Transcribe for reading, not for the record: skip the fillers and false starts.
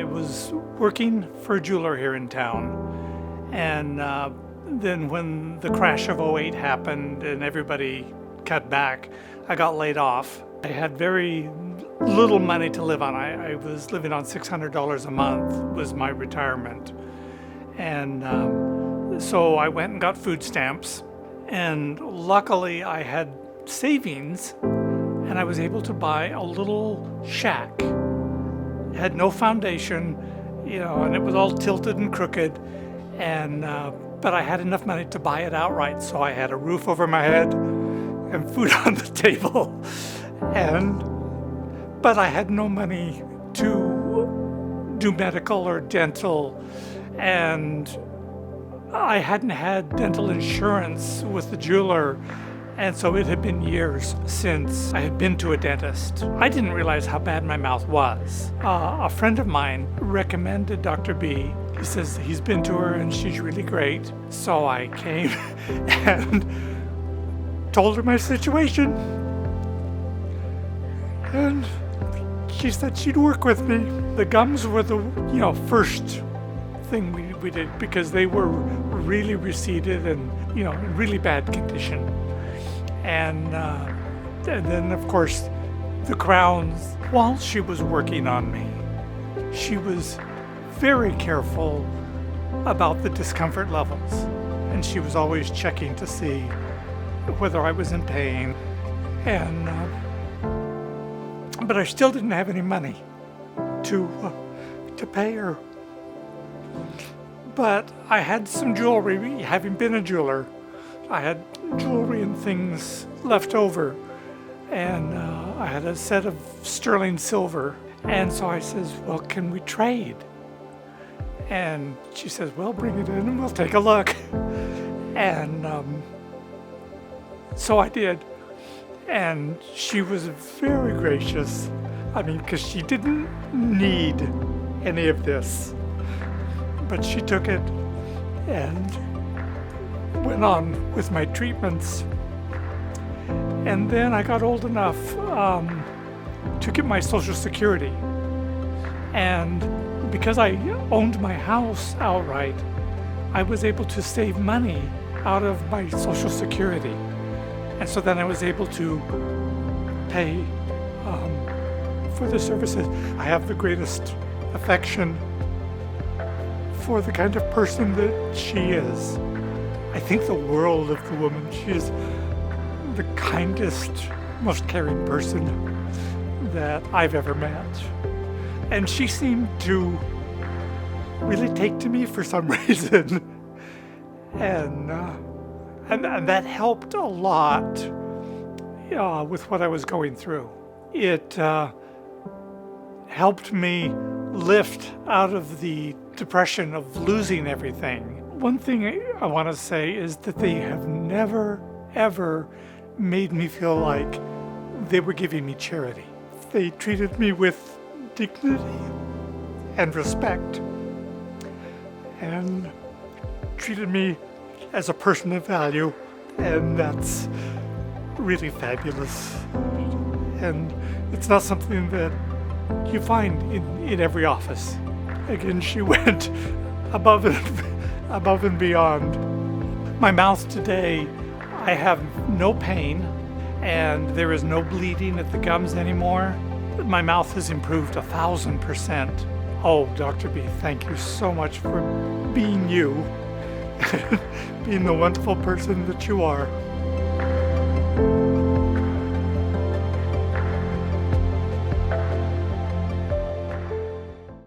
I was working for a jeweler here in town, and then when the crash of '08 happened and everybody cut back, I got laid off. I had very little money to live on. I was living on $600 a month was my retirement. And so I went and got food stamps, and luckily I had savings, and I was able to buy a little shack. It had no foundation, and it was all tilted and crooked, and but I had enough money to buy it outright, so I had a roof over my head and food on the table, but I had no money to do medical or dental, and I hadn't had dental insurance with the jeweler, and so it had been years since I had been to a dentist. I didn't realize how bad my mouth was. A friend of mine recommended Dr. B. He says he's been to her and she's really great. So I came and told her my situation, and she said she'd work with me. The gums were the first thing we did, because they were really receded and in really bad condition. And then of course the crowns. While she was working on me, she was very careful about the discomfort levels, and she was always checking to see whether I was in pain. And but I still didn't have any money to pay her. But I had some jewelry. Having been a jeweler, I had jewelry and things left over, and I had a set of sterling silver. And so I says, well, can we trade? And she says, well, bring it in and we'll take a look. And so I did. And she was very gracious. Because she didn't need any of this. But she took it and went on with my treatments. And then I got old enough to get my Social Security. And because I owned my house outright, I was able to save money out of my Social Security. And so then I was able to pay for the services. I have the greatest affection for the kind of person that she is. I think the world of the woman. She is the kindest, most caring person that I've ever met. And she seemed to really take to me for some reason. And that helped a lot with what I was going through. It helped me lift out of the depression of losing everything. One thing I want to say is that they have never, ever made me feel like they were giving me charity. They treated me with dignity and respect, and treated me as a person of value, and that's really fabulous. And it's not something that you find in every office. Again, she went above and beyond. My mouth today, I have no pain, and there is no bleeding at the gums anymore. My mouth has improved 1,000%. Oh, Dr. B, thank you so much for being you, being the wonderful person that you are.